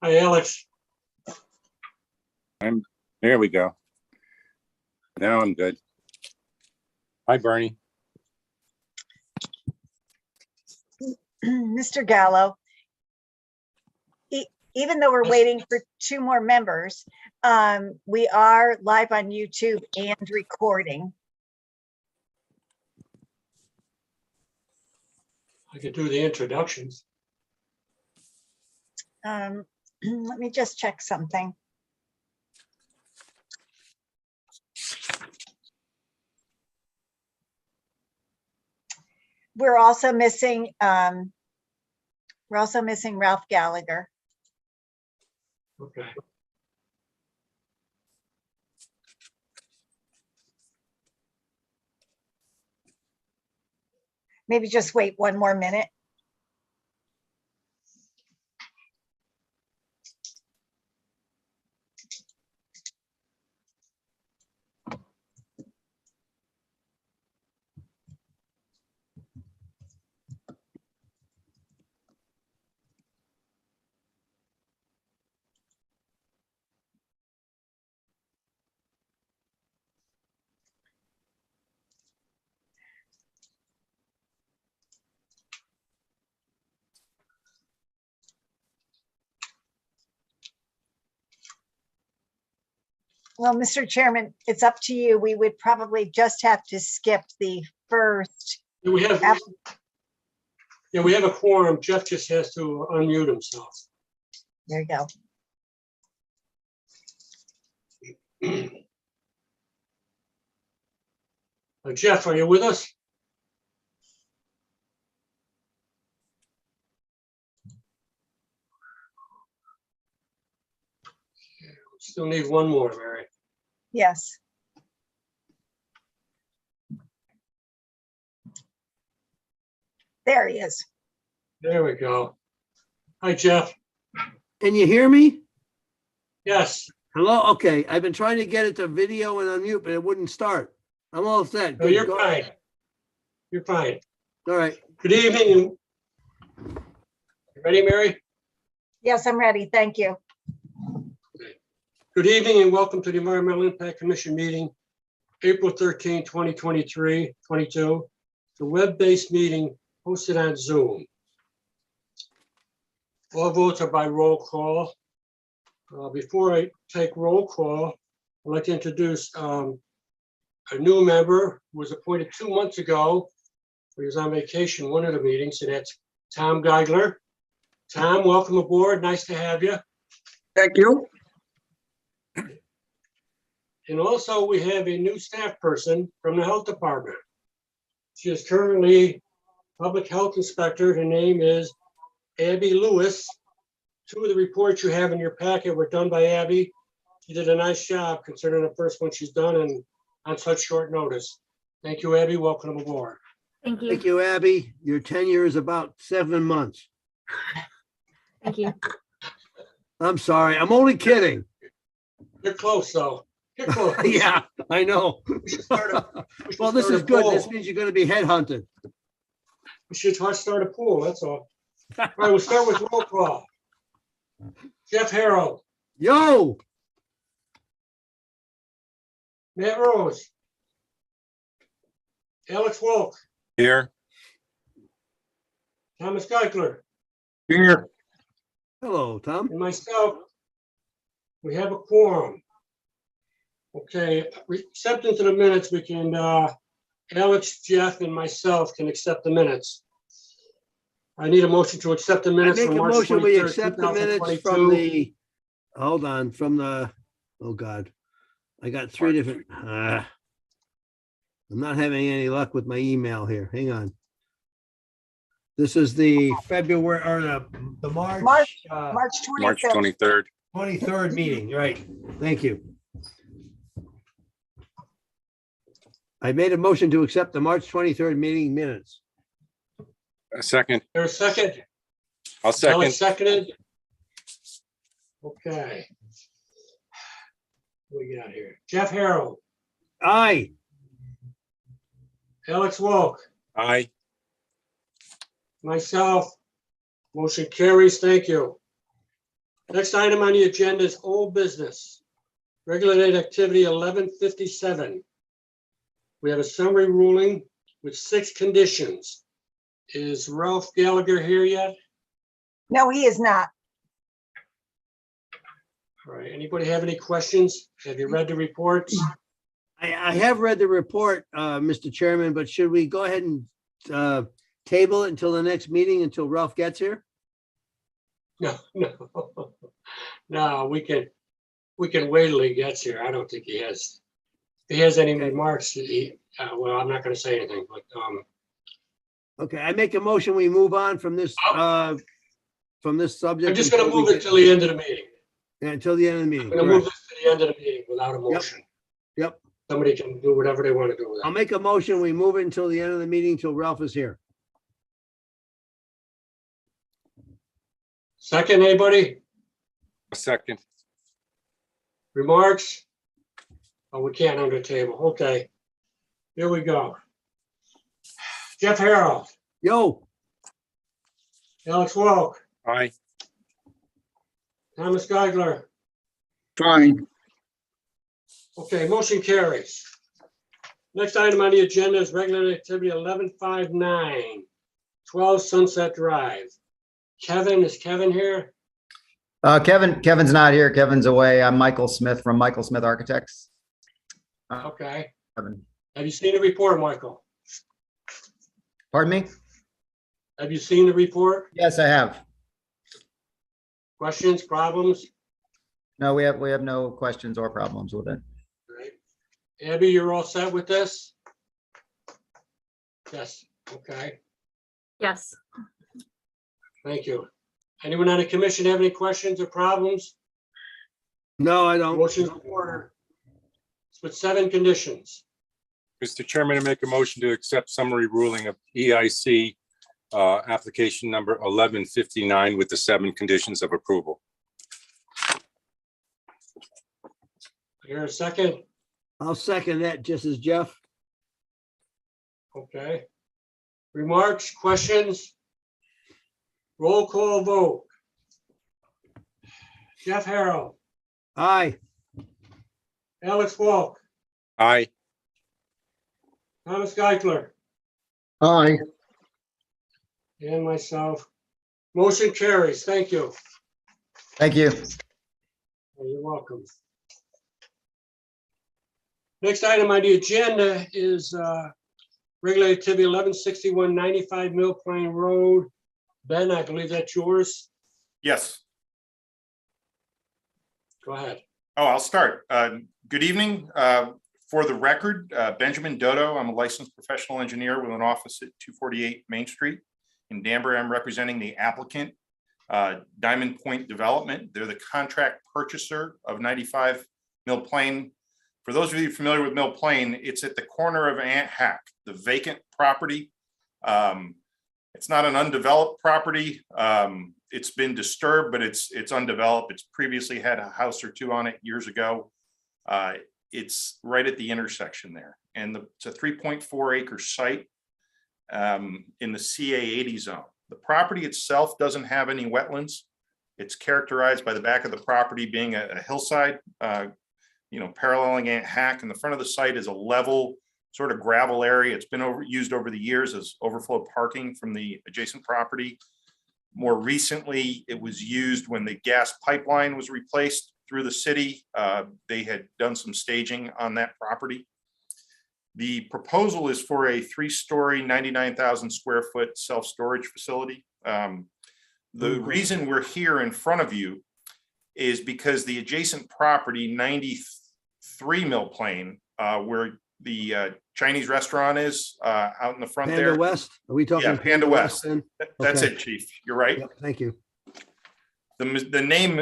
Hi, Alex. There we go. Now I'm good. Hi, Bernie. Mr. Gallo, even though we're waiting for 2 more members, we are live on YouTube and recording. I could do the introductions. Let me just check something. We're also missing Ralph Gallagher. Okay. Maybe just wait 1 more minute. Well, Mr. Chairman, it's up to you. We would probably just have to skip the first. Yeah, we have a quorum. Jeff just has to unmute himself. There you go. Jeff, are you with us? Still need 1 more, Mary. Yes. There he is. There we go. Hi, Jeff. Can you hear me? Yes. Hello? Okay, I've been trying to get it to video and unmute, but it wouldn't start. I'm all set. No, Good, you're go fine. ahead. You're fine. All right. Good evening. Ready, Mary? Yes, I'm ready. Thank you. Good evening and welcome to the Environmental Impact Commission meeting, April 13, 2023-22. It's a web-based meeting hosted on Zoom. All votes are by roll call. Before I take roll call, I'd like to introduce a new member who was appointed 2 months ago. He was on vacation, one of the meetings, and that's Tom Geigler. Tom, welcome aboard. Nice to have you. Thank you. And also we have a new staff person from the health department. She is currently public health inspector. Her name is Abby Lewis. 2 of the reports you have in your packet were done by Abby. She did a nice job considering the first one she's done and on such short notice. Thank you, Abby. Welcome aboard. Thank you. Thank you, Abby. Your tenure is about 7 months. Thank you. I'm sorry. I'm only kidding. You're close, though. You're close. Yeah, I know. We should start a- we should Well, this start is a good. poll. This means you're going to be headhunted. We should start a pool, that's all. All right, we'll start with roll call. Jeff Harold, Yo, Matt Rose, Alex Wolk, Here. Thomas Geigler, Here. hello, Tom. and myself. We have a quorum. Okay, acceptance of the minutes, we can, Alex, Jeff, and myself can accept the minutes. I need a motion to accept the I minutes make from a March motion, we 23rd, accept the minutes from 2022. hold on, from the, oh God. I got 3 different, I'm not having any luck with my email here. Hang on. This is the February, or the March, March March 23rd. 23rd. 23rd meeting, right? Thank you. I made a motion to accept the March 23rd meeting minutes. A second. There's a second. I'll second. Alex seconded. Okay. What we got here? Jeff Harold, Aye. Alex Wolk, Aye. myself. Motion carries. Thank you. Next item on the agenda is old business. Regulated activity 1157. We have a summary ruling with 6 conditions. Is Ralph Gallagher here yet? No, he is not. All right, anybody have any questions? Have you read the reports? I have read the report, Mr. Chairman, but should we go ahead and table it until the next meeting until Ralph gets here? No, no, we can wait till he gets here. I don't think he has. If he has any remarks, well, I'm not gonna say anything, but, Okay, I make a motion, we move on from this subject. I'm just gonna until we move it get- till the end of the meeting. Yeah, until the end of the I'm meeting, gonna move correct. this to the end of the meeting without a motion. Yep, Somebody can do whatever they want to do with I'll it. make a motion, we move it until the end of the meeting, till Ralph is here. Second, anybody? A second. Remarks? Oh, we can't under table. Okay. Here we go. Jeff Harold, Yo, Alex Walk, Aye. Thomas Geigler. Fine. Okay, motion carries. Next item on the agenda is regular activity 1159, 12 Sunset Drive. Kevin, is Kevin here? Kevin's not here. Kevin's away. I'm Michael Smith from Michael Smith Architects. Okay. Kevin. Have you seen the report, Michael? Pardon me? Have you seen the report? Yes, I have. Questions, problems? No, we have no questions or problems with it. Right. Abby, you're all set with this? Yes, okay, Yes. thank you. Anyone on the commission have any questions or problems? no, I don't. Motion's in order. It's with 7 conditions. Mr. Chairman, I make a motion to accept summary ruling of EIC application number 1159 with the 7 conditions of approval. Here a second, I'll second that, just as Jeff. okay. Remarks, questions? Roll call vote. Jeff Harold, Aye, Alex Walk, Aye. Thomas Geithler, Aye. and myself. Motion carries. Thank you. Thank you. You're welcome. Next item on the agenda is regular activity 1161 95 Mill Plain Road. Ben, I believe that's yours. Yes. Go ahead. Oh, I'll start. Good evening. For the record, Benjamin Dodo. I'm a licensed professional engineer with an office at 248 Main Street in Danbury. I'm representing the applicant, Diamond Point Development. They're the contract purchaser of 95 Mill Plain. For those of you familiar with Mill Plain, it's at the corner of Ant Hack, the vacant property. It's not an undeveloped property. It's been disturbed, but it's undeveloped. It's previously had a house or 2 on it years ago. It's right at the intersection there. And it's a 3.4 acre site in the CA 80 zone. The property itself doesn't have any wetlands. It's characterized by the back of the property being a hillside, paralleling Ant Hack. And the front of the site is a level sort of gravel area. It's been used over the years as overflow parking from the adjacent property. More recently, it was used when the gas pipeline was replaced through the city. They had done some staging on that property. The proposal is for a 3-story, 99,000 square foot self-storage facility. The reason we're here in front of you is because the adjacent property, 93 Mill Plain, where the Chinese restaurant is out in the front Panda there. West, are we talking? Yeah, Panda West. then? That's Okay. it, Chief. You're right. Yep, thank you. The name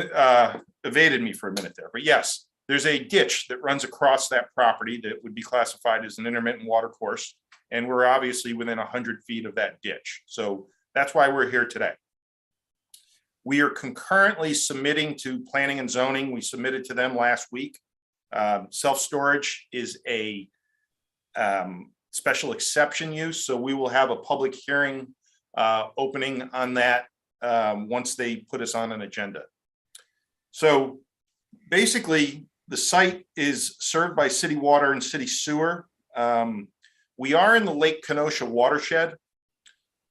evaded me for a minute there, but yes, there's a ditch that runs across that property that would be classified as an intermittent water course. And we're obviously within 100 feet of that ditch. So that's why we're here today. We are concurrently submitting to planning and zoning. We submitted to them last week. Self-storage is a special exception use. So we will have a public hearing opening on that once they put us on an agenda. So basically, the site is served by city water and city sewer. We are in the Lake Kenosha watershed,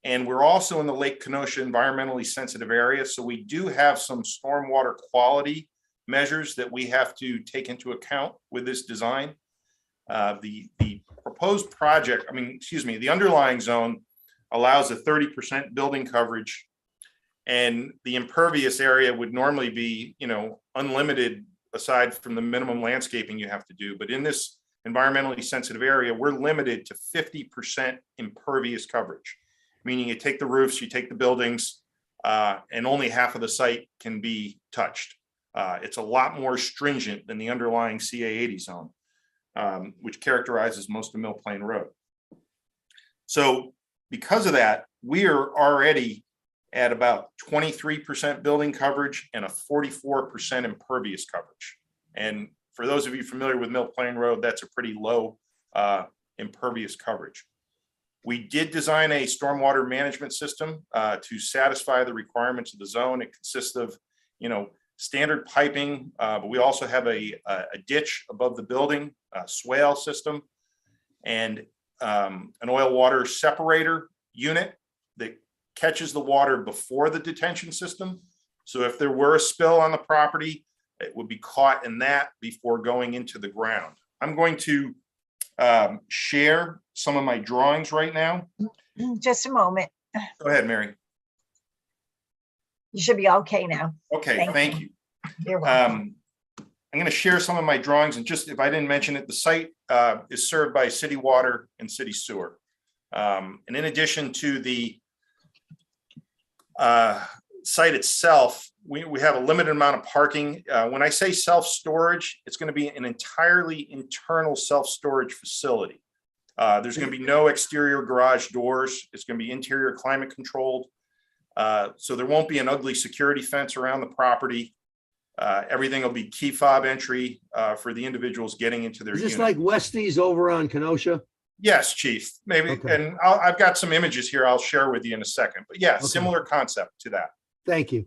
and we're also in the Lake Kenosha environmentally sensitive area. So we do have some stormwater quality measures that we have to take into account with this design. The proposed project, the underlying zone allows a 30% building coverage, and the impervious area would normally be, unlimited aside from the minimum landscaping you have to do. But in this environmentally sensitive area, we're limited to 50% impervious coverage, meaning you take the roofs, you take the buildings, and only half of the site can be touched. It's a lot more stringent than the underlying CA80 zone, which characterizes most of Mill Plain Road. So because of that, we are already at about 23% building coverage and a 44% impervious coverage. And for those of you familiar with Mill Plain Road, that's a pretty low impervious coverage. We did design a stormwater management system to satisfy the requirements of the zone. It consists of, standard piping, but we also have a ditch above the building, a swale system, and an oil water separator unit that catches the water before the detention system. So if there were a spill on the property, it would be caught in that before going into the ground. I'm going to share some of my drawings right now. Just a moment. Go ahead, Mary. You should be okay now. Okay, thank you. You're welcome. I'm going to share some of my drawings, and just if I didn't mention it, the site is served by city water and city sewer. And in addition to the site itself, we have a limited amount of parking. When I say self-storage, it's going to be an entirely internal self-storage facility. There's going to be no exterior garage doors. It's going to be interior climate controlled. So there won't be an ugly security fence around the property. Everything will be key fob entry for the individuals getting into their Is this unit. like Westies over on Kenosha? Yes, Chief, maybe. Okay. And I've got some images here I'll share with you in a second. But yeah, Okay. similar concept to that. Thank you.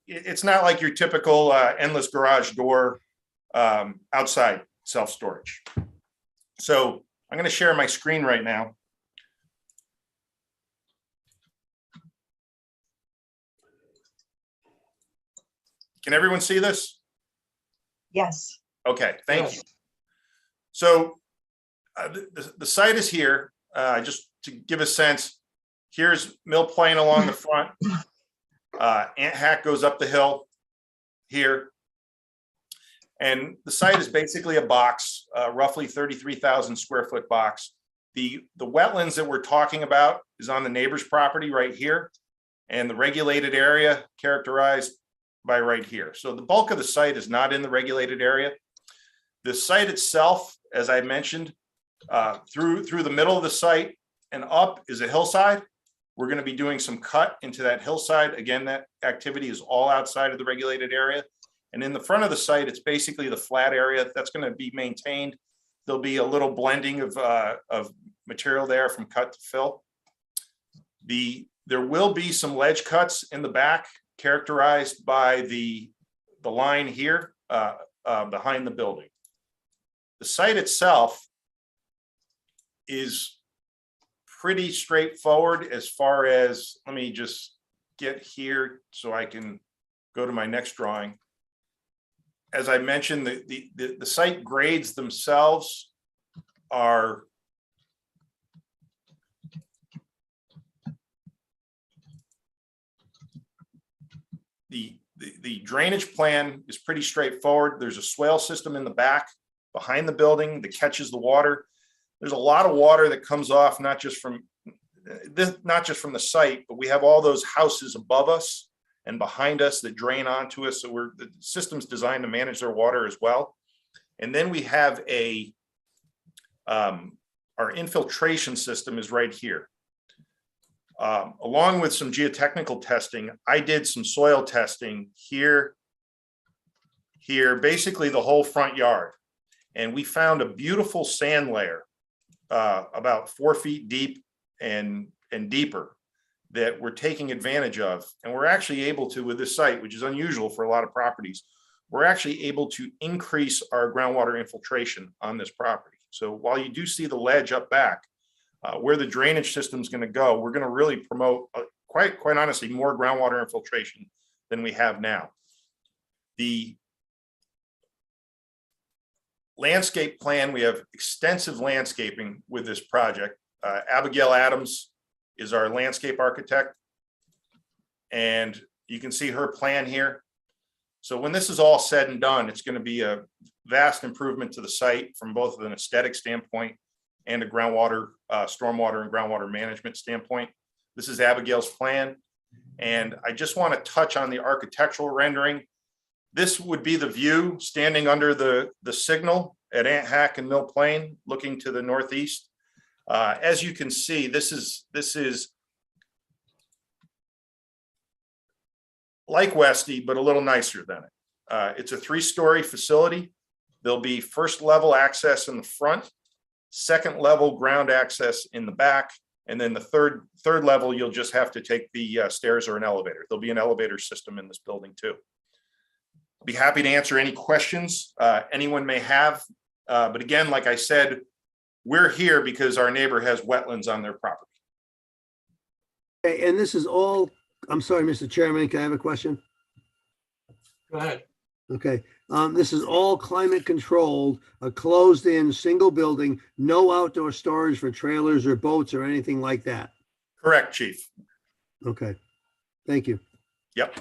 It's not like your typical endless garage door outside self-storage. So I'm going to share my screen right now. Can everyone see this? Yes. Okay, thank you. Yes. So the site is here. Just to give a sense, here's Mill Plain along the front. Ant Hack goes up the hill here. And the site is basically a box, roughly 33,000 square foot box. The wetlands that we're talking about is on the neighbor's property right here, and the regulated area characterized by right here. So the bulk of the site is not in the regulated area. The site itself, as I mentioned, through the middle of the site and up is a hillside. We're going to be doing some cut into that hillside. Again, that activity is all outside of the regulated area. And in the front of the site, it's basically the flat area that's going to be maintained. There'll be a little blending of material there from cut to fill. There will be some ledge cuts in the back, characterized by the line here behind the building. The site itself is pretty straightforward as far as, let me just get here so I can go to my next drawing. As I mentioned, the site grades themselves are the drainage plan is pretty straightforward. There's a swale system in the back behind the building that catches the water. There's a lot of water that comes off, not just from the site, but we have all those houses above us and behind us that drain onto us. So the system's designed to manage their water as well. And then we have our infiltration system is right here. Along with some geotechnical testing, I did some soil testing here, basically the whole front yard. And we found a beautiful sand layer about 4 feet deep and deeper that we're taking advantage of. And we're actually able to, with this site, which is unusual for a lot of properties, we're actually able to increase our groundwater infiltration on this property. So while you do see the ledge up back, where the drainage system is going to go, we're going to really promote, quite honestly, more groundwater infiltration than we have now. The landscape plan, we have extensive landscaping with this project. Abigail Adams is our landscape architect, and you can see her plan here. So when this is all said and done, it's going to be a vast improvement to the site from both an aesthetic standpoint and a groundwater, stormwater and groundwater management standpoint. This is Abigail's plan. And I just want to touch on the architectural rendering. This would be the view standing under the signal at Ant Hack and Mill Plain, looking to the northeast. As you can see, this is like Westy, but a little nicer than it. It's a 3-story facility. There'll be first level access in the front, second level ground access in the back, and then the third level, you'll just have to take the stairs or an elevator. There'll be an elevator system in this building too. I'll be happy to answer any questions anyone may have. But again, like I said, we're here because our neighbor has wetlands on their property. Okay, and this is all, I'm sorry, Mr. Chairman, can I have a question? Go ahead. Okay, this is all climate controlled, a closed in single building, no outdoor storage for trailers or boats or anything like that. Correct, Chief. Okay, thank you. Yep.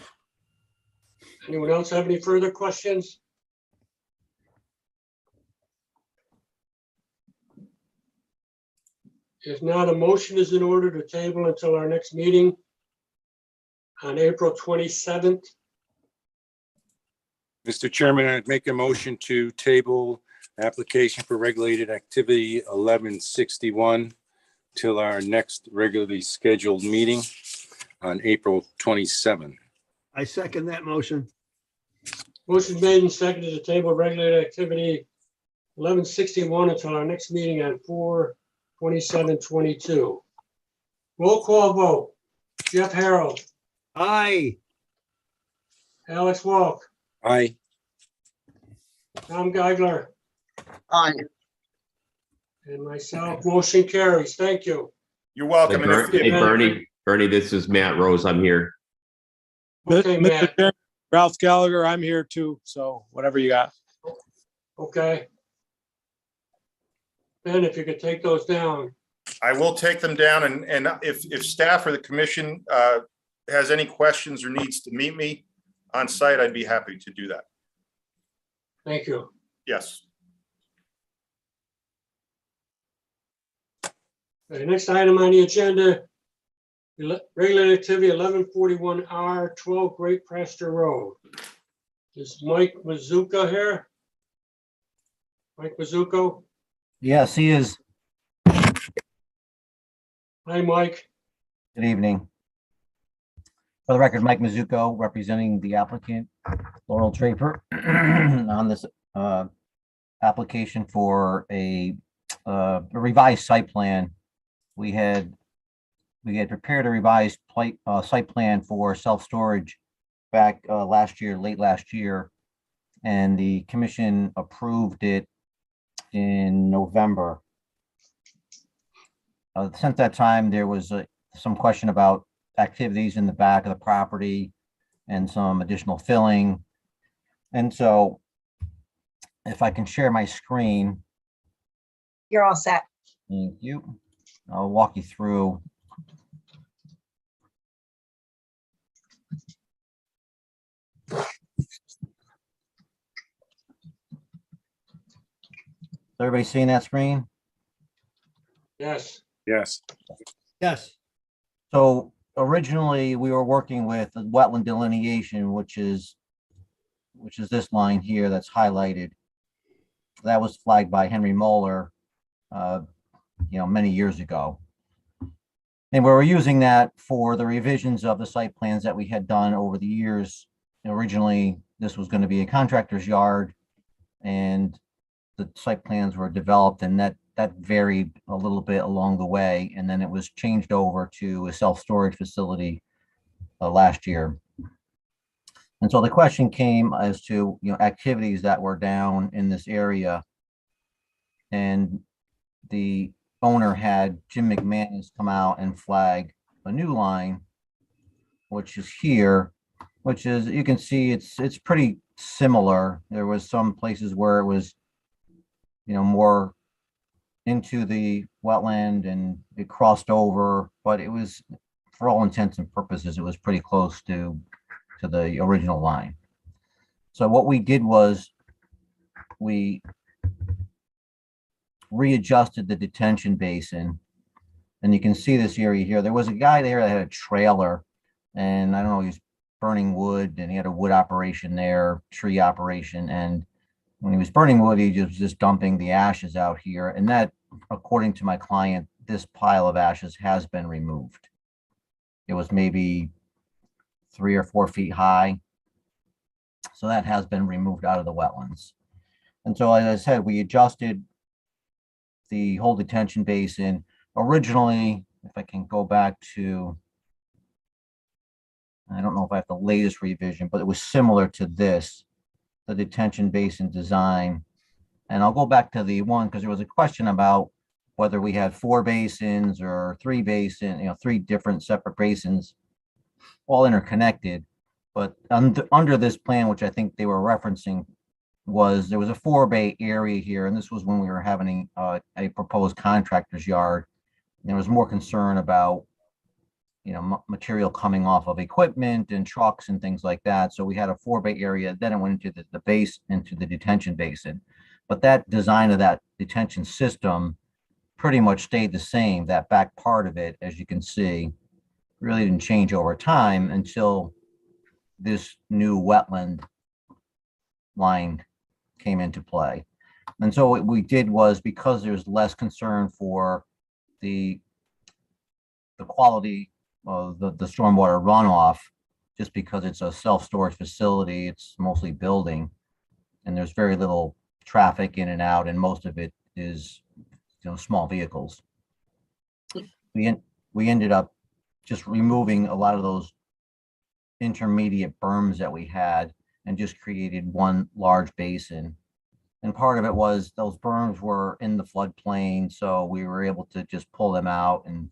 Anyone else have any further questions? If not, a motion is in order to table until our next meeting on April 27th. Mr. Chairman, I'd make a motion to table application for regulated activity 1161 till our next regularly scheduled meeting on April 27. I second that motion. Motion made and seconded to table regulated activity 1161 until our next meeting on 4/27/22. Roll call vote. Jeff Harold, Aye. Alex Walk, Aye. Tom Geigler, Aye. and myself. Motion carries. Thank you. You're welcome. And if- Hey, Bernie, this is Matt Rose. I'm here. Okay, Mr. Matt. Chairman, Ralph Gallagher, I'm here too, so whatever you got. Okay. Ben, if you could take those down. I will take them down, and if staff or the commission has any questions or needs to meet me on site, I'd be happy to do that. Thank you. Yes. The next item on the agenda, regulated activity 1141R 12 Great Pasture Road. Is Mike Mizuko here? Mike Mizuko? Yes, he is. Hi, Mike. Good evening. For the record, Mike Mizuko, representing the applicant, Laurel Draper, on this application for a revised site plan. We had prepared a revised site plan for self-storage back last year, late last year, and the commission approved it in November. Since that time, there was some question about activities in the back of the property and some additional filling. And so if I can share my screen. You're all set. Thank you. I'll walk you through. Everybody seeing that screen? Yes. Yes. Yes. So originally, we were working with the wetland delineation, which is this line here that's highlighted. That was flagged by Henry Moeller, many years ago. And we were using that for the revisions of the site plans that we had done over the years. Originally, this was going to be a contractor's yard, and the site plans were developed, and that that varied a little bit along the way, and then it was changed over to a self-storage facility last year. And so the question came as to, activities that were down in this area. And the owner had Jim McManus come out and flag a new line, which is here, which is, you can see it's pretty similar. There was some places where it was, more into the wetland and it crossed over, but it was, for all intents and purposes, it was pretty close to the original line. So what we did was we readjusted the detention basin. And you can see this area here. There was a guy there that had a trailer, and I don't know, he was burning wood, and he had a wood operation there, tree operation. And when he was burning wood, he was just dumping the ashes out here. And that, according to my client, this pile of ashes has been removed. It was maybe 3 or 4 feet high. So that has been removed out of the wetlands. And so, as I said, we adjusted the whole detention basin. Originally, if I can go back to, I don't know if I have the latest revision, but it was similar to this, the detention basin design. And I'll go back to the one, because there was a question about whether we had 4 basins or 3 basins, 3 different separate basins, all interconnected. But under this plan, which I think they were referencing, there was a 4-bay area here, and this was when we were having a proposed contractor's yard. And there was more concern about, material coming off of equipment and trucks and things like that. So we had a 4-bay area. Then it went into the base, into the detention basin. But that design of that detention system pretty much stayed the same. That back part of it, as you can see, really didn't change over time until this new wetland line came into play. And so what we did was, because there's less concern for the quality of the stormwater runoff, just because it's a self-storage facility, it's mostly building, and there's very little traffic in and out, and most of it is, small vehicles. We ended up just removing a lot of those intermediate berms that we had and just created one large basin. And part of it was those berms were in the floodplain, so we were able to just pull them out and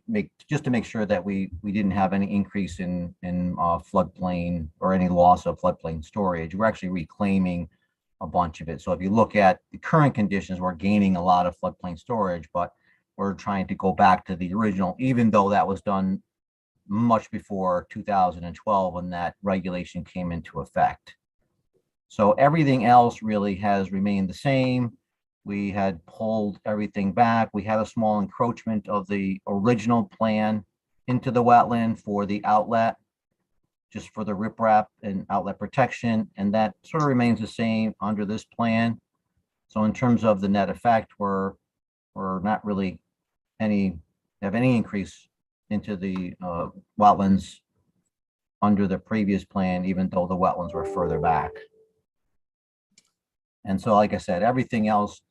make just to make sure that we didn't have any increase in floodplain or any loss of floodplain storage. We're actually reclaiming a bunch of it. So if you look at the current conditions, we're gaining a lot of floodplain storage, but we're trying to go back to the original, even though that was done much before 2012 when that regulation came into effect. So everything else really has remained the same. We had pulled everything back. We had a small encroachment of the original plan into the wetland for the outlet, just for the riprap and outlet protection, and that sort of remains the same under this plan. So in terms of the net effect, we're not really have any increase into the wetlands under the previous plan, even though the wetlands were further back. And so, like I said, everything else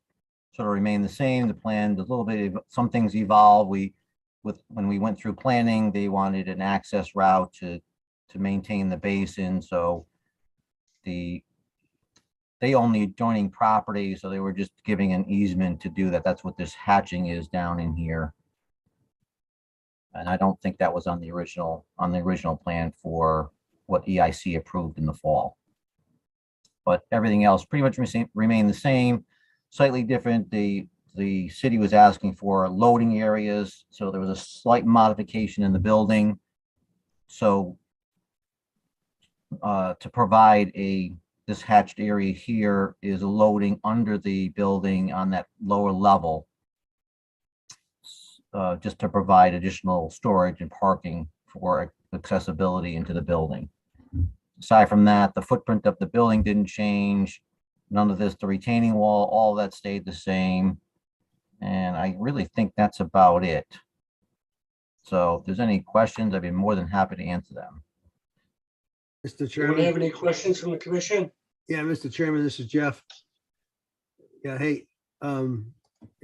sort of remained the same. The plan, a little bit, some things evolved. When we went through planning, they wanted an access route to maintain the basin. So they own the adjoining property, so they were just giving an easement to do that. That's what this hatching is down in here. And I don't think that was on the original plan for what EIC approved in the fall. But everything else pretty much remained the same, slightly different. The city was asking for loading areas, so there was a slight modification in the building. So to provide this hatched area here is a loading under the building on that lower level, just to provide additional storage and parking for accessibility into the building. Aside from that, the footprint of the building didn't change. None of this, the retaining wall, all that stayed the same. And I really think that's about it. So if there's any questions, I'd be more than happy to answer them. Mr. Do you have Chairman. any questions from the commission? Yeah, Mr. Chairman, this is Jeff. Yeah, hey,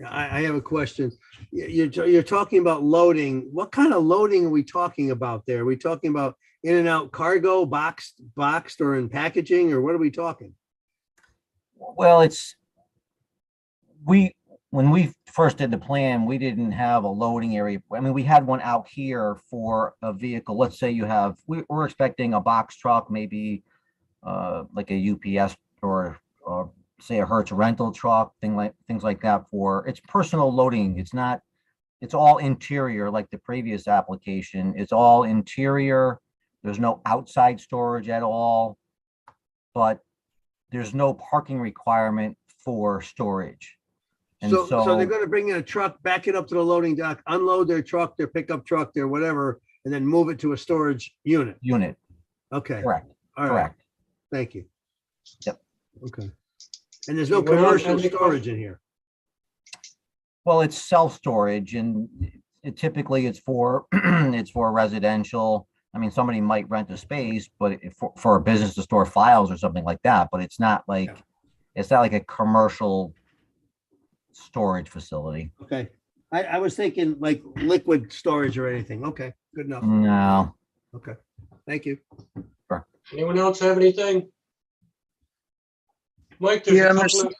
I have a question. You're talking about loading. What kind of loading are we talking about there? Are we talking about in and out cargo, boxed, or in packaging, or what are we talking? Well, when we first did the plan, we didn't have a loading area. I mean, we had one out here for a vehicle. Let's say we're expecting a box truck, maybe like a UPS or say a Hertz rental truck, things like that it's personal loading. It's all interior like the previous application. It's all interior. There's no outside storage at all, but there's no parking requirement for storage. And So they're gonna bring in a truck, back it up to the loading dock, unload their truck, their pickup truck, their whatever, and then move it to a storage unit. Okay, Correct, all right, correct. thank you. Yep. Okay. And there's no Anyone else have commercial any storage in here. Well, it's self-storage and typically it's for, it's for residential. I mean, somebody might rent a space, but for a business to store files or something like that, but it's not like a commercial storage facility. Okay, I was thinking like liquid storage or anything. Okay, good enough. No. Okay, thank you. Anyone else have anything? Mike, there's Yeah, a couple of.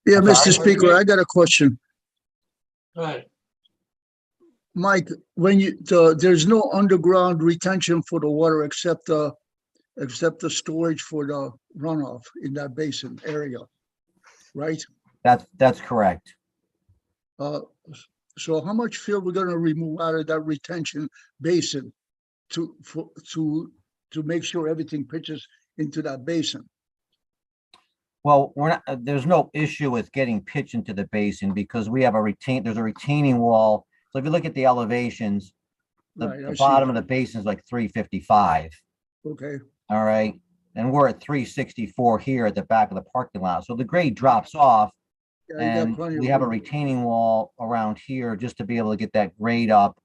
Yeah, I'm Mr. sorry. Speaker, I got a question. Go ahead. Mike, there's no underground retention for the water except the storage for the runoff in that basin area, right? That's correct. So how much fill we're gonna remove out of that retention basin to make sure everything pitches into that basin? Well, there's no issue with getting pitch into the basin because we have there's a retaining wall. So if you look at the elevations, Right, I the see. bottom of the basin is like 355. Okay, All right. And we're at 364 here at the back of the parking lot. So the grade drops off yeah, you got and plenty of we have a room. retaining wall around here just to be able to get that grade up.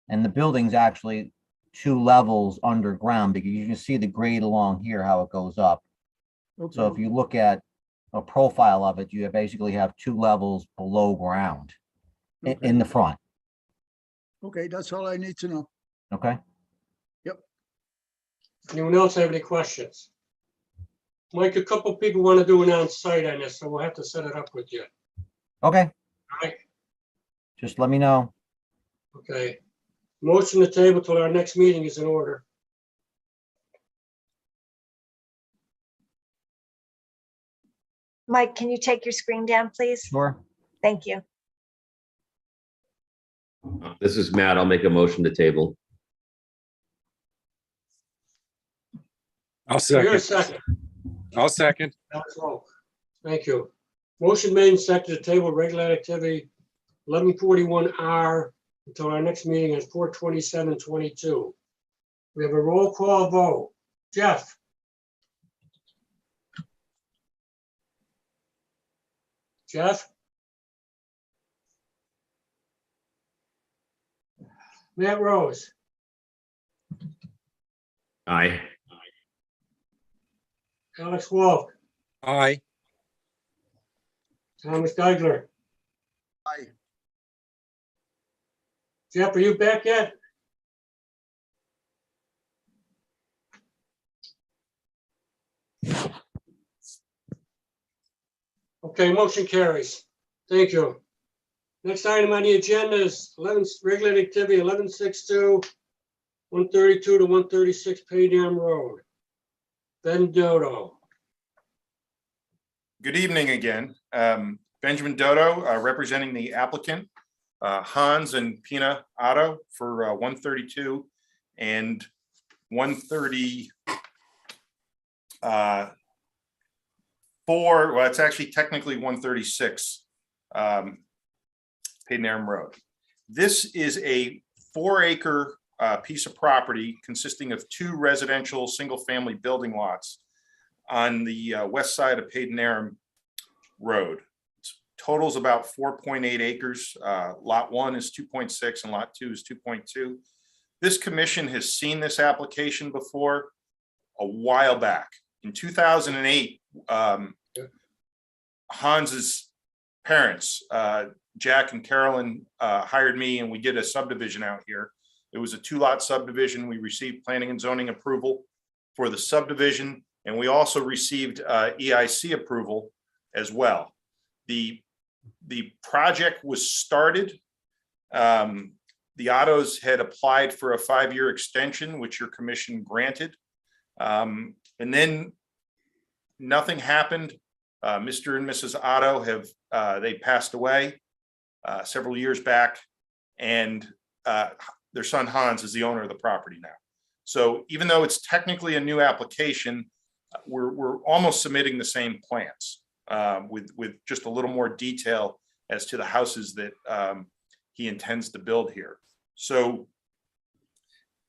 And the building's actually 2 levels underground because you can see the grade along here, how it goes up. So if Okay, you look at a profile of it, you basically have 2 levels below ground in the front. okay, that's all I need to know. Okay. Anyone else have any questions? Mike, a couple people want to do an on-site on this, so we'll have to set it up with you. Okay. All right, Just let me know. okay. Motion to table till our next meeting is in order. Mike, can you take your screen down, please? Sure. Thank you. This is Matt. I'll make a motion to table. I'll Here a second. second. I'll second. Alex Volk. Thank you. Motion made and seconded to table regular activity 1141R until our next meeting is 4/27/22. We have a roll call vote. Jeff? Jeff? Matt Rose? Aye. Alex Wolf? Aye. Thomas Geigler? Aye. Jeff, are you back yet? Okay, motion carries. Thank you. Next item on the agenda is regular activity 1162, 132 to 136 Pay Dam Road. Ben Dodo. Good evening again. Benjamin Dodo, representing the applicant, Hans and Pina Otto for 132 and 134. Well, it's actually technically 136 Peyton Aram Road. This is a 4-acre piece of property consisting of 2 residential single-family building lots on the west side of Peyton Aram Road. Totals about 4.8 acres. Lot 1 is 2.6 and lot 2 is 2.2. This commission has seen this application before a while back. In 2008, Hans's parents, Jack and Carolyn, hired me and we did a subdivision out here. It was a 2-lot subdivision. We received planning and zoning approval for the subdivision, and we also received EIC approval as well. The project was started. The Ottos had applied for a 5-year extension, which your commission granted. And then nothing happened. Mr. and Mrs. Otto have, they passed away several years back, and their son Hans is the owner of the property now. So even though it's technically a new application, we're almost submitting the same plans with just a little more detail as to the houses that he intends to build here. So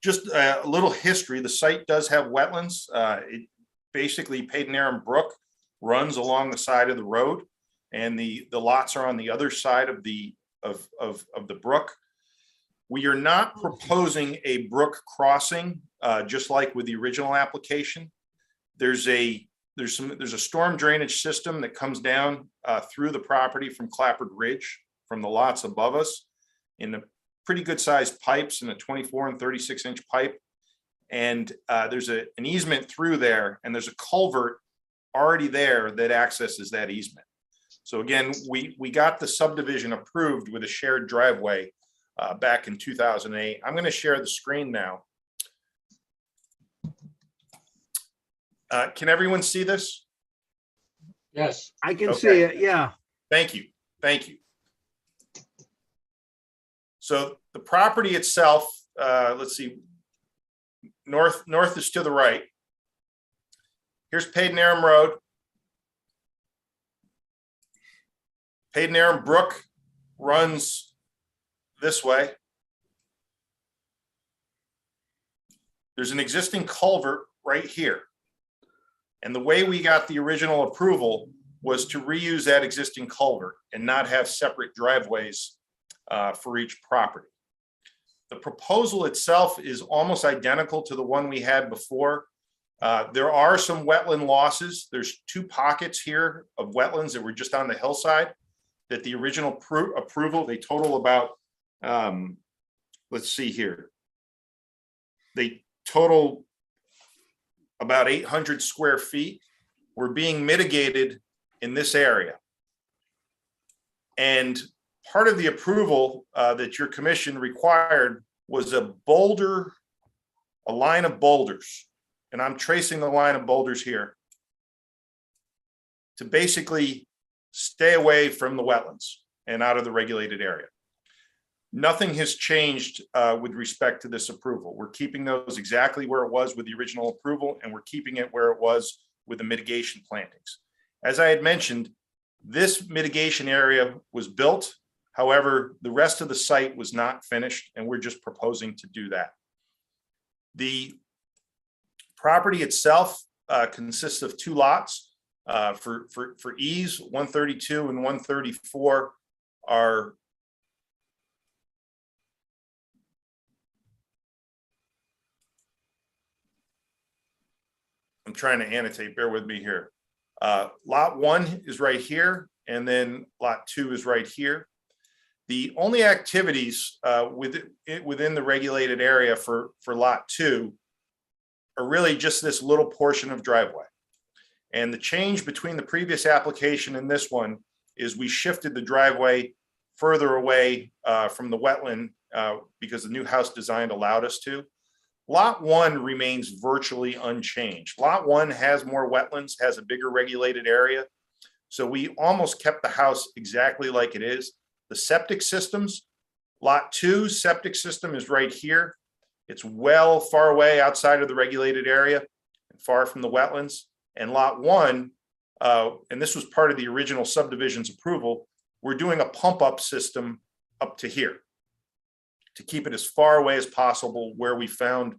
just a little history. The site does have wetlands. It basically, Paden Brook runs along the side of the road, and the lots are on the other side of the brook. We are not proposing a brook crossing, just like with the original application. There's a storm drainage system that comes down through the property from Clapboard Ridge, from the lots above us, in a pretty good sized pipes, in a 24 and 36-inch pipe. And there's an easement through there, and there's a culvert already there that accesses that easement. So again, we got the subdivision approved with a shared driveway back in 2008. I'm going to share the screen now. Can everyone see this? Yes. I can Okay. see it, yeah. Thank you. Thank you. So the property itself, let's see, north is to the right. Here's Paden Road. Paden Brook runs this way. There's an existing culvert right here. And the way we got the original approval was to reuse that existing culvert and not have separate driveways for each property. The proposal itself is almost identical to the one we had before. There are some wetland losses. There's 2 pockets here of wetlands that were just on the hillside that the original approval, they total about, let's see here. They total about 800 square feet. Were being mitigated in this area. And part of the approval that your commission required was a line of boulders. And I'm tracing the line of boulders here to basically stay away from the wetlands and out of the regulated area. Nothing has changed with respect to this approval. We're keeping those exactly where it was with the original approval, and we're keeping it where it was with the mitigation plantings. As I had mentioned, this mitigation area was built. However, the rest of the site was not finished, and we're just proposing to do that. The property itself consists of 2 lots. For ease, 132 and 134 are I'm trying to annotate, bear with me here. Lot 1 is right here, and then lot 2 is right here. The only activities within the regulated area for lot 2 are really just this little portion of driveway. And the change between the previous application and this one is we shifted the driveway further away from the wetland because the new house design allowed us to. Lot 1 remains virtually unchanged. Lot 1 has more wetlands, has a bigger regulated area. So we almost kept the house exactly like it is. The septic systems, lot 2 septic system is right here. It's well far away outside of the regulated area and far from the wetlands. And lot 1, and this was part of the original subdivision's approval, we're doing a pump up system up to here to keep it as far away as possible where we found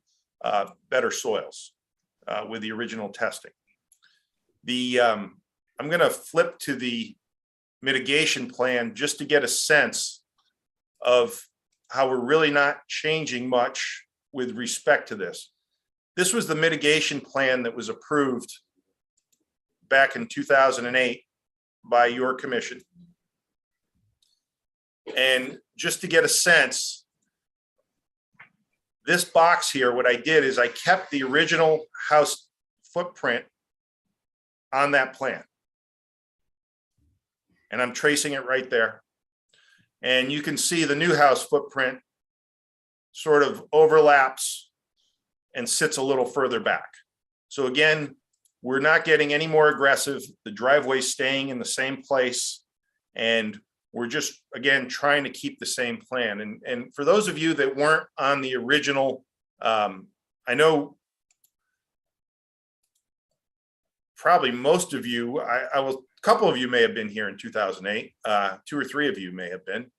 better soils with the original testing. I'm going to flip to the mitigation plan just to get a sense of how we're really not changing much with respect to this. This was the mitigation plan that was approved back in 2008 by your commission. And just to get a sense, this box here, what I did is I kept the original house footprint on that plan. And I'm tracing it right there. And you can see the new house footprint sort of overlaps and sits a little further back. So again, we're not getting any more aggressive. The driveway's staying in the same place. And we're just, again, trying to keep the same plan. And for those of you that weren't on the original, I know probably most of you, I will, a couple of you may have been here in 2008, 2 or 3 of you may have been.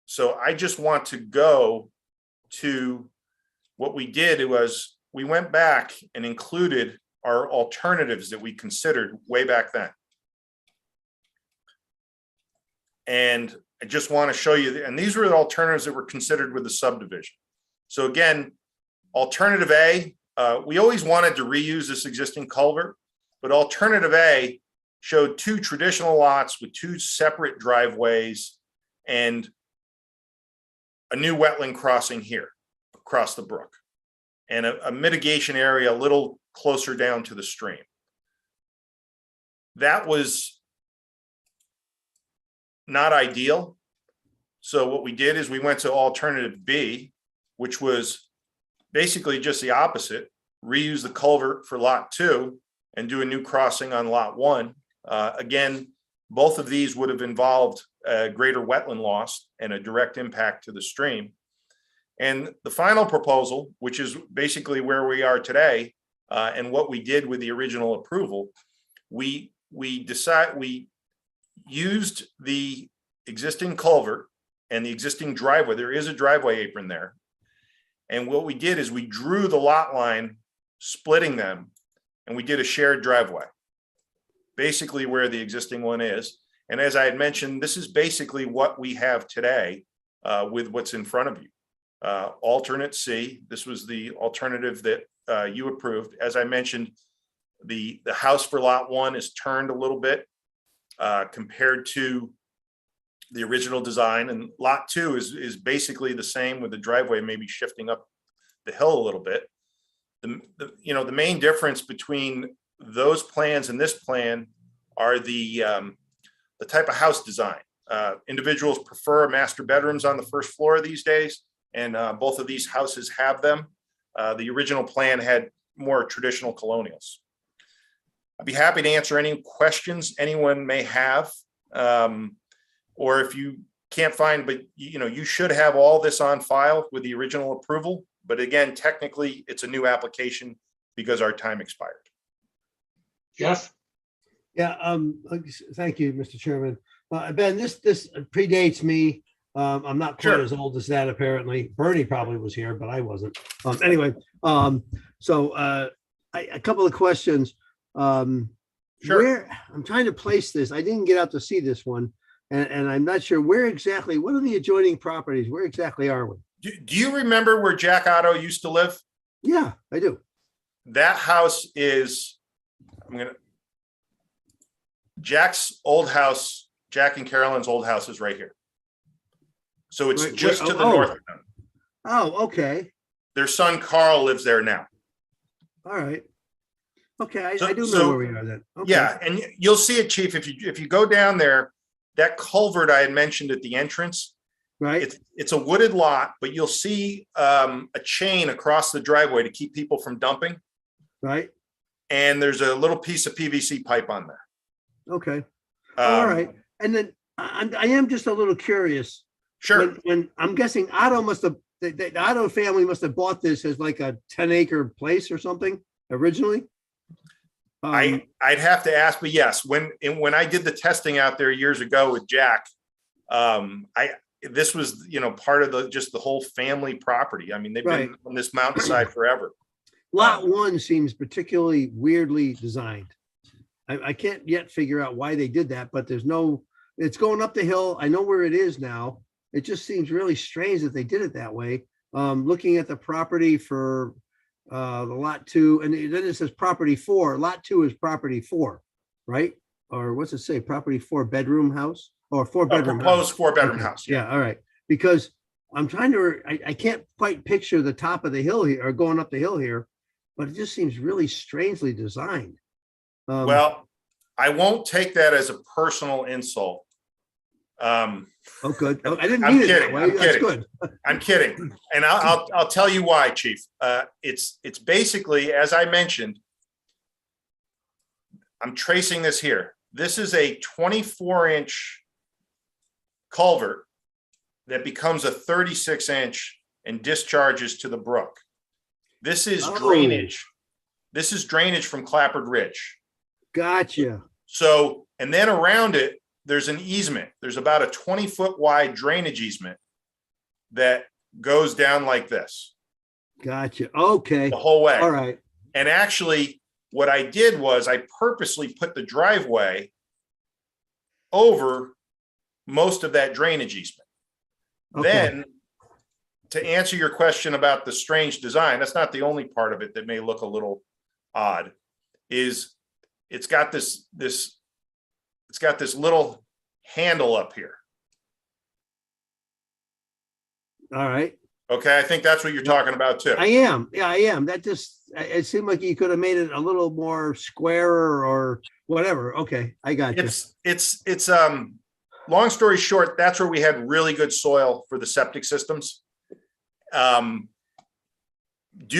So I just want to go to what we did was we went back and included our alternatives that we considered way back then. And I just want to show you, and these were the alternatives that were considered with the subdivision. So again, alternative A, we always wanted to reuse this existing culvert, but alternative A showed 2 traditional lots with 2 separate driveways and a new wetland crossing here across the brook and a mitigation area a little closer down to the stream. That was not ideal. So what we did is we went to alternative B, which was basically just the opposite, reuse the culvert for lot 2 and do a new crossing on lot 1. Again, both of these would have involved greater wetland loss and a direct impact to the stream. And the final proposal, which is basically where we are today, and what we did with the original approval, we used the existing culvert and the existing driveway. There is a driveway apron there. And what we did is we drew the lot line, splitting them, and we did a shared driveway, basically where the existing one is. And as I had mentioned, this is basically what we have today with what's in front of you. Alternate C, this was the alternative that you approved. As I mentioned, the house for lot 1 is turned a little bit compared to the original design, and lot 2 is basically the same, with the driveway maybe shifting up the hill a little bit. The main difference between those plans and this plan are the type of house design. Individuals prefer master bedrooms on the first floor these days, and both of these houses have them. The original plan had more traditional colonials. I'd be happy to answer any questions anyone may have. Or if you can't find, but you should have all this on file with the original approval. But again, technically, it's a new application because our time expired. Jeff? Yeah, thank you, Mr. Chairman. Ben, this predates me. I'm not quite Sure. as old as that, apparently. Bernie probably was here, but I wasn't. Anyway, so a couple of questions. Sure. Where, I'm trying to place this. I didn't get out to see this one, and I'm not sure where exactly, what are the adjoining properties? Where exactly are we? Do you remember where Jack Otto used to live? Yeah, I do. That house is, Jack's old house, Jack and Carolyn's old house is right here. So it's Right, just where- to the oh. north of them. Oh, okay. Their son Carl lives there now. All right. Okay, I So- do know so- where we are then. Okay. Yeah, and you'll see it, Chief, if you go down there, that culvert I had mentioned at the entrance, Right, it's a wooded lot, but you'll see a chain across the driveway to keep people from dumping. right. And there's a little piece of PVC pipe on there. Okay. All Um, right. And then I am just a little curious. Sure. When I'm guessing Otto must have, the Otto family must have bought this as like a 10-acre place or something originally. I'd have to ask, but yes, when I did the testing out there years ago with Jack, this was, part of the whole family property. I mean, they've Right. been on this mountainside forever. Lot 1 seems particularly weirdly designed. I can't yet figure out why they did that, but it's going up the hill. I know where it is now. It just seems really strange that they did it that way. Looking at the property for the lot 2, and then it says property 4. Lot 2 is property 4, right? Or what's it say? Property 4 bedroom house? or A 4-bedroom house. proposed 4-bedroom Okay, house. Yeah, all right, because I'm trying to, I can't quite picture the top of the hill here, or going up the hill here, but it just seems really strangely designed. Well, I won't take that as a personal insult. Oh, good. Oh, I didn't I'm mean it that kidding, way. I'm That's kidding. good. I'm kidding. And I'll tell you why, Chief. It's basically, as I mentioned, I'm tracing this here. This is a 24-inch culvert that becomes a 36-inch and discharges to the brook. This is Oh. drainage. This is drainage from Clappered Ridge. Gotcha. So, and then around it, there's an easement. There's about a 20-foot wide drainage easement that goes down like this Gotcha. Okay. the whole way. All right. And actually, what I did was I purposely put the driveway over most of that drainage easement. Okay. Then, to answer your question about the strange design, that's not the only part of it that may look a little odd, is it's got this little handle up here. All right. Okay, I think that's what you're talking about too. I am. Yeah, I am. That just, it seemed like you could have made it a little more squarer or whatever. Okay, I got you. It's long story short, that's where we had really good soil for the septic systems. Due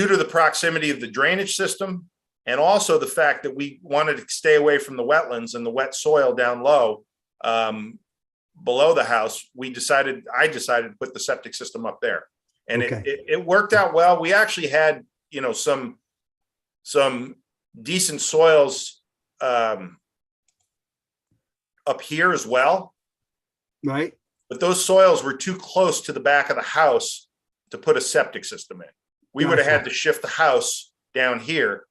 to the proximity of the drainage system and also the fact that we wanted to stay away from the wetlands and the wet soil down low, below the house, I decided to put the septic system up there. And Okay. it worked out well. We actually had, some decent soils up here as well. Right. But those soils were too close to the back of the house to put a septic system in. We would have had to shift the house down here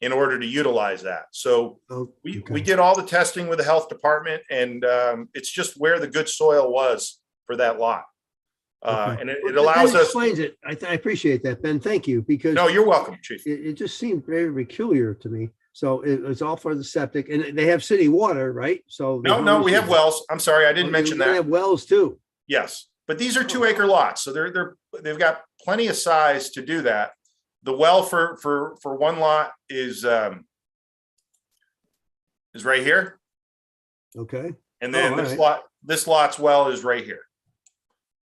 in order to utilize that. So Oh, we okay. did all the testing with the health department, and it's just where the good soil was for that lot. Okay. And it Well, allows that us. explains it. I appreciate that, Ben. Thank you, because No, you're welcome, Chief. it just seemed very peculiar to me. So it's all for the septic, and they have city water, right? So No, we have wells. I'm sorry, I didn't mention They that. have wells too. Yes, but these are 2-acre lots, so they've got plenty of size to do that. The well for one lot is right here, Okay, and then Oh, all this lot's well is right here.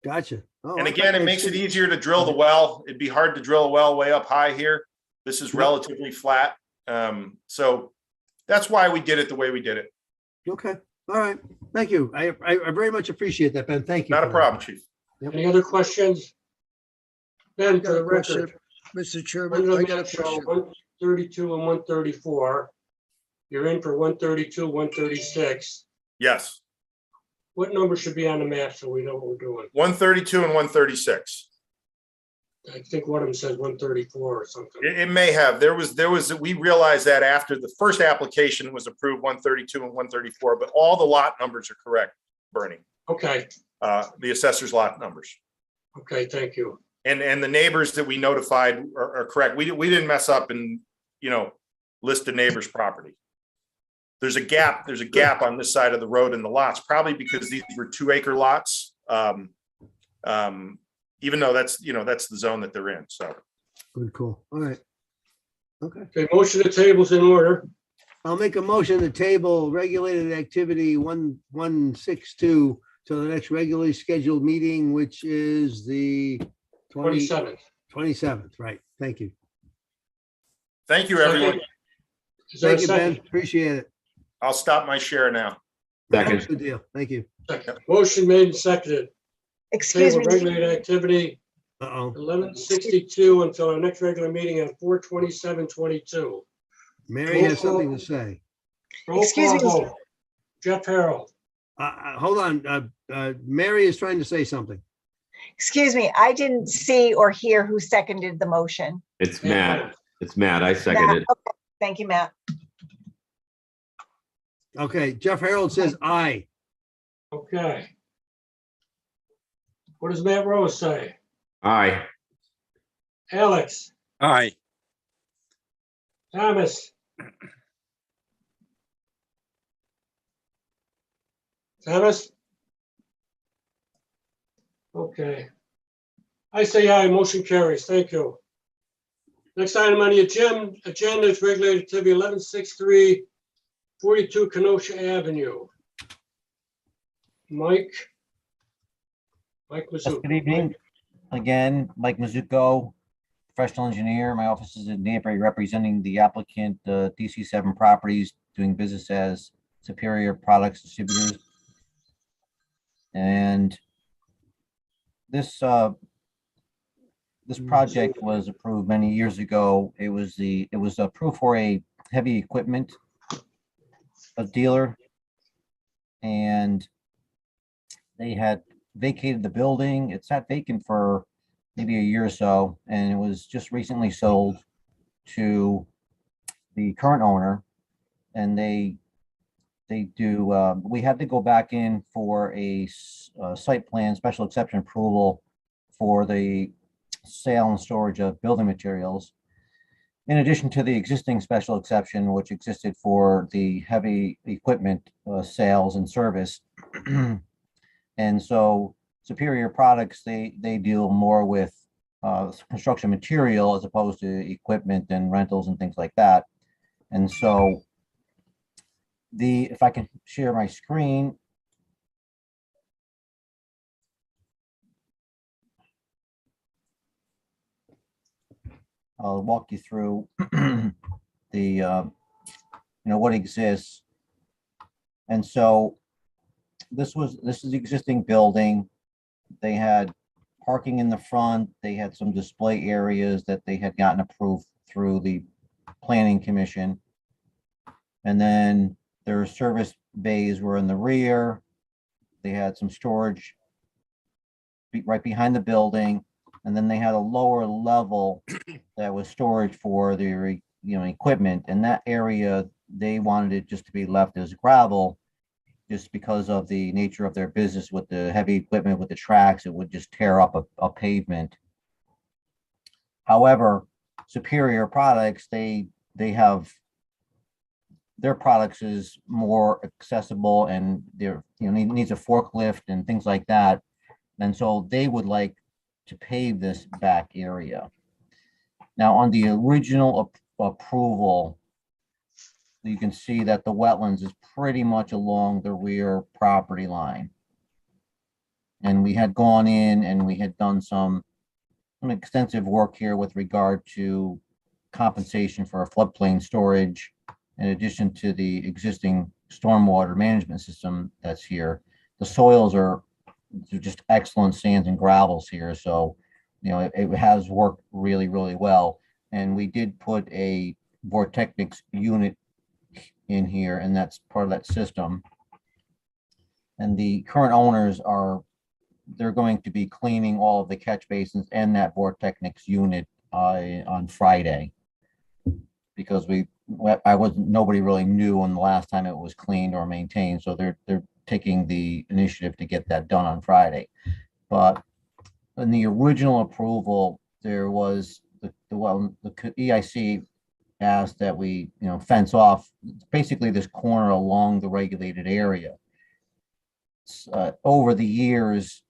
gotcha. Oh, And I again, thought it makes it they- easier to drill the well. It'd be hard to drill a well way up high here. This is relatively flat, so that's why we did it the way we did it. Okay, all right. Thank you. I very much appreciate that, Ben. Thank you. Not a for that. problem, Chief. Any other questions? Ben, for Got the a question, record, Mr. on Chairman, the I got a map show question. 132 and 134. You're in for 132, 136. Yes, What number should be on the map so we know what we're doing? 132 and 136. I think one of them says 134 or something. It may have. We realized that after the first application was approved, 132 and 134, but all the lot numbers are correct, Bernie. Okay, The assessor's lot numbers. okay, thank you. And the neighbors that we notified are correct. We didn't mess up and, list the neighbor's property. There's a gap on this side of the road in the lots, probably because these were 2-acre lots. Even though that's the zone that they're in, so. Good, cool. All right. Okay. Okay, motion to tables in order. I'll make a motion to table regulated activity 1162 to the next regularly scheduled meeting, which is the 27th. 27th, right? Thank you. Thank you, everyone. Is there a Thank you, Ben. second? Appreciate it. I'll stop my share now. Second. Good deal. Thank you. Second. Motion made and seconded. Excuse Table me, regulated activity Uh-oh. 1162 until our next regular meeting on 4/27/22. Mary has something to say. Roll Excuse call me. vote. Jeff Harold, Hold on. Mary is trying to say something. excuse me, I didn't see or hear who seconded the motion. It's Matt. It's Matt. I second Matt, it. okay, thank you, Matt. Okay, Jeff Harold says aye. okay. What does Matt Rose say? Aye. Alex, Aye. Thomas, Travis? Okay. I say aye, motion carries. Thank you. Next item on the agenda is regulated activity 1163, 42 Kenosha Avenue. Mike Yes, Mizuko. good evening. Again, Mike Mizuko, professional engineer. My office is in Danbury, representing the applicant, DC7 Properties, doing business as Superior Products Distributors. And this project was approved many years ago. It was approved for a heavy equipment dealer, and they had vacated the building. It sat vacant for maybe a year or so, and it was just recently sold to the current owner. And we had to go back in for a site plan special exception approval for the sale and storage of building materials, in addition to the existing special exception, which existed for the heavy equipment sales and service. And so Superior Products, they deal more with construction material as opposed to equipment and rentals and things like that. And so if I can share my screen. I'll walk you through what exists. And so this is the existing building. They had parking in the front. They had some display areas that they had gotten approved through the Planning Commission. And then their service bays were in the rear. They had some storage right behind the building. And then they had a lower level that was storage for their, equipment. And that area, they wanted it just to be left as gravel, just because of the nature of their business with the heavy equipment, with the tracks, it would just tear up a pavement. However, Superior Products, they have, their products is more accessible, and they're, needs a forklift and things like that. And so they would like to pave this back area. Now, on the original approval, you can see that the wetlands is pretty much along the rear property line. And we had gone in and we had done some extensive work here with regard to compensation for a floodplain storage, in addition to the existing stormwater management system that's here. The soils are just excellent sands and gravels here. So, it has worked really, really well. And we did put a Vortechnics unit in here, and that's part of that system. And the current owners they're going to be cleaning all of the catch basins and that Vortechnics unit on Friday, because nobody really knew when the last time it was cleaned or maintained. So they're taking the initiative to get that done on Friday. But in the original approval, there was the EIC asked that we, fence off basically this corner along the regulated area. Over the years,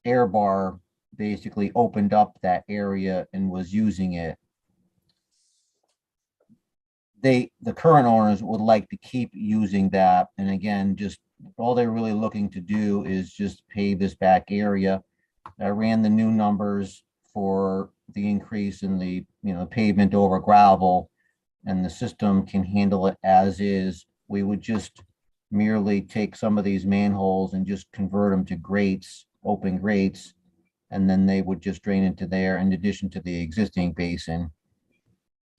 Airbar basically opened up that area and was using it. The current owners would like to keep using that. And again, just all they're really looking to do is just pave this back area. I ran the new numbers for the increase in the pavement over gravel, and the system can handle it as is. We would just merely take some of these manholes and just convert them to grates, open grates, and then they would just drain into there in addition to the existing basin.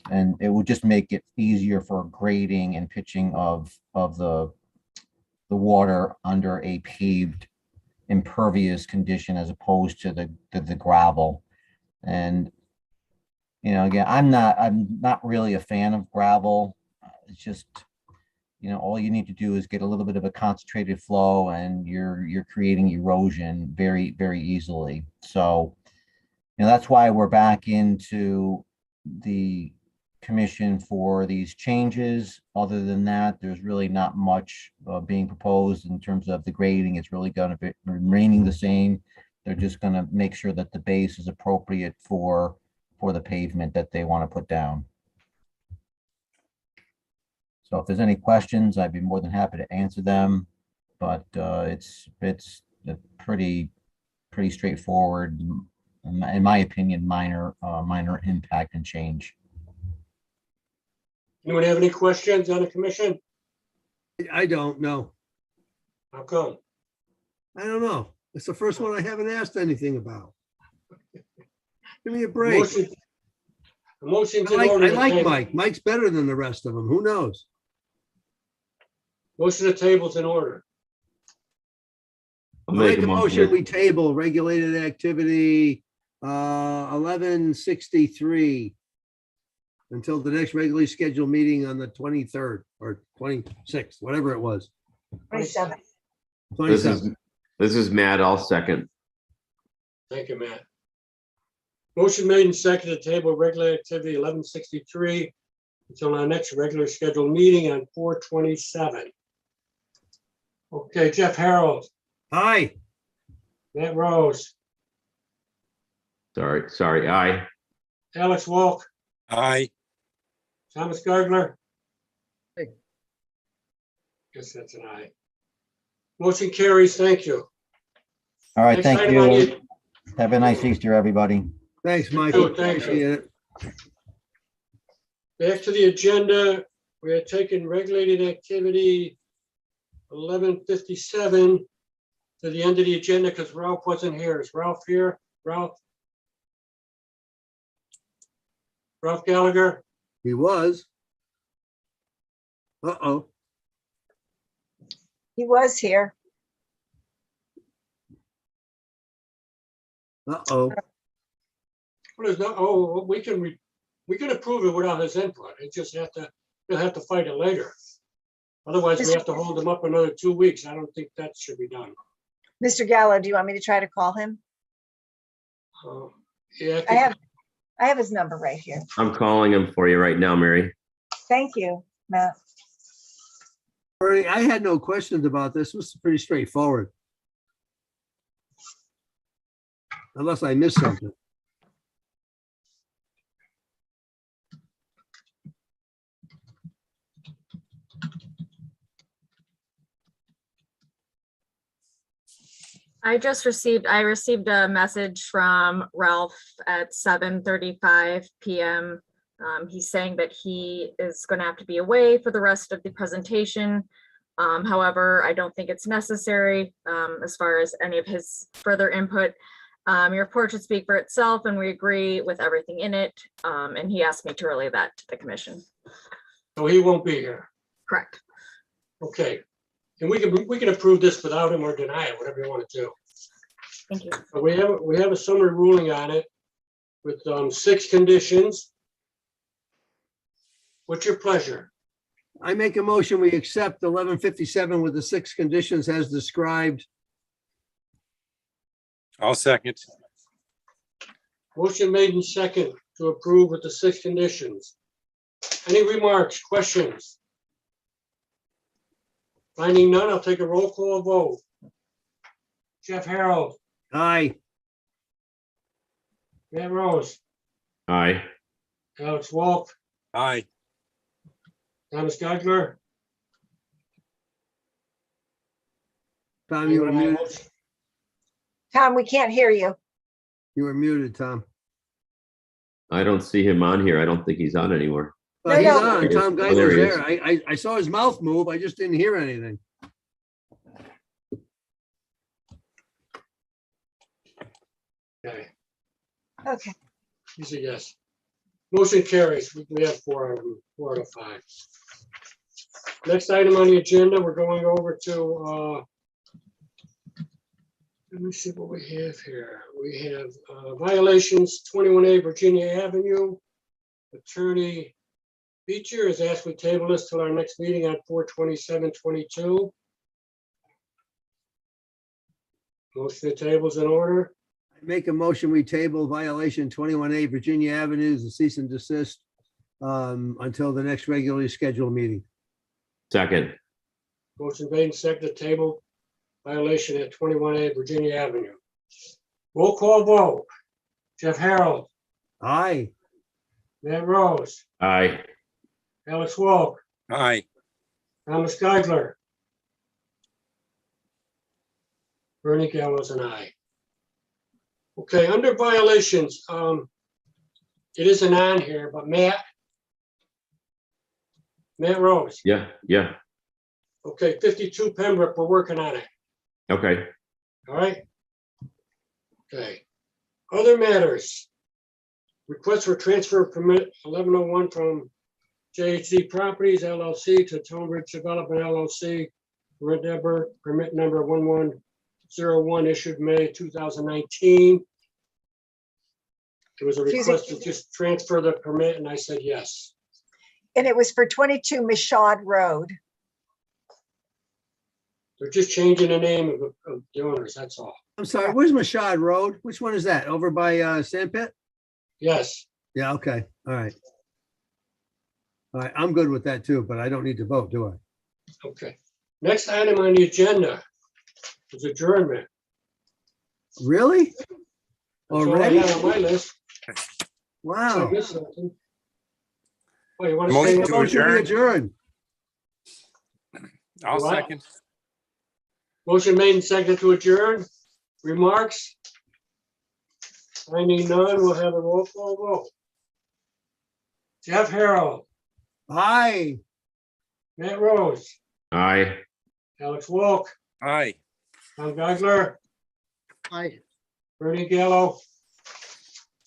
And it would just make it easier for grading and pitching of the water under a paved impervious condition as opposed to the gravel. And again, I'm not really a fan of gravel. It's just, all you need to do is get a little bit of a concentrated flow, and you're creating erosion very, very easily. So, that's why we're back into the commission for these changes. Other than that, there's really not much being proposed in terms of the grading. It's really going to be remaining the same. They're just going to make sure that the base is appropriate for the pavement that they want to put down. So if there's any questions, I'd be more than happy to answer them. But it's a pretty straightforward, in my opinion, minor impact and change. Anyone have any questions on the commission? I don't know. How come? I don't know. It's the first one I haven't asked anything about. Give me a break. Motion- The motion's I in like, order. I to like table. Mike. Mike's better than the rest of them. Who knows? Motion to table's in order. I'll I'll make a motion. motion, we table regulated activity 1163 until the next regularly scheduled meeting on the 23rd or 26th, whatever it was. 27. This 27th. is Matt. I'll second. Thank you, Matt. Motion made and seconded to table regular activity 1163 until our next regular scheduled meeting on 4/27. Okay, Jeff Harold, Aye. Matt Rose, Sorry. Aye. Alex Walk, Aye. Thomas Gardner. Aye. Guess that's an aye. Motion carries. Thank you. All right, Next thank item on you. the- Have a nice Easter, everybody. Thanks, Michael. Thank you. Appreciate it. Back to the agenda, we had taken regulated activity 1157 to the end of the agenda because Ralph wasn't here. Is Ralph here? Ralph? Ralph Gallagher? He was. Uh-oh. He was here. Uh-oh. What is that? Oh, we can approve it without his input. It just we'll have to fight it later. Otherwise, we have to hold him up another 2 weeks. I don't think that should be done. Mr. Gallo, do you want me to try to call him? Yeah, I have his number right here. I'm calling him for you right now, Mary. Thank you, Matt. Bernie, I had no questions about this. This was pretty straightforward. Unless I missed something. I received a message from Ralph at 7:35 PM. He's saying that he is going to have to be away for the rest of the presentation. However, I don't think it's necessary as far as any of his further input. Your report should speak for itself and we agree with everything in it. And he asked me to relay that to the commission. so he won't be here. Correct. Okay. And we can approve this without him or deny it, whatever you want to do. Thank you. But we have a summary ruling on it with 6 conditions. What's your pleasure? I make a motion, we accept 1157 with the 6 conditions as described. I'll second. Motion made and second to approve with the 6 conditions. Any remarks, questions? Finding none, I'll take a roll call vote. Jeff Harold, Aye. Matt Rose, Aye. Alex Walk, Aye. Thomas Gardner. Tom, you were muted. Tom, we can't hear you. You were muted, Tom. I don't see him on here. I don't think he's on anymore. Oh, he's no. on. Tom Oh, there Geiger's he is. there. I saw his mouth move. I just didn't hear anything. Okay, Okay. he's a yes. Motion carries. We have 4 out of 5. Next item on the agenda, we're going over to, let me see what we have here. We have violations 21A Virginia Avenue. Attorney Beecher has asked we table this till our next meeting on 4/27/22. Motion to tables in order. I make a motion, we table violation 21A Virginia Avenue, the cease and desist until the next regularly scheduled meeting. Second, Motion made and seconded to table violation at 21A Virginia Avenue. Roll call vote. Jeff Harold, Aye. Matt Rose, aye. Alex Wolk, Aye. Thomas Geisler. Bernie Gallows and I. Okay, under violations, it isn't on here, but Matt Rose, Yeah, yeah, okay, 52 Pembroke, we're working on it, okay. all right? Okay, other matters. Request for transfer permit 1101 from JHD Properties LLC to Tonebridge Development LLC. Red Deborah, permit number 1101 issued May 2019. There was a Excuse me. request to just transfer the permit and I said yes. And it was for 22 Michaud Road. They're just changing the name of the owners, that's all. I'm sorry, where's Mashad Road? Which one is that? Over by Sandpit? Yes, Yeah, okay, all right. All right, I'm good with that too, but I don't need to vote, do I? okay. Next item on the agenda is adjournment. Really? That's all I Already? had on my list. I Wow. missed something. Oh, you want to Motion say? to Motion to adjourn. I'll What? second. Motion made and seconded to adjourn. Remarks? Finding none, we'll have a roll call vote. Jeff Harold, Aye. Matt Rose, Aye. Alex Wolk, Aye. Tom Geisler, Aye. Bernie Gallo.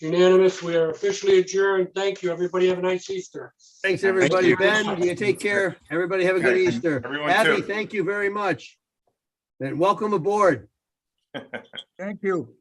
Unanimous, we are officially adjourned. Thank you, everybody. Have a nice Easter. Thanks, everybody. you. Ben, you take care. Everybody have a good Easter. Everyone Abby, too. thank you very much. And welcome aboard. Thank you.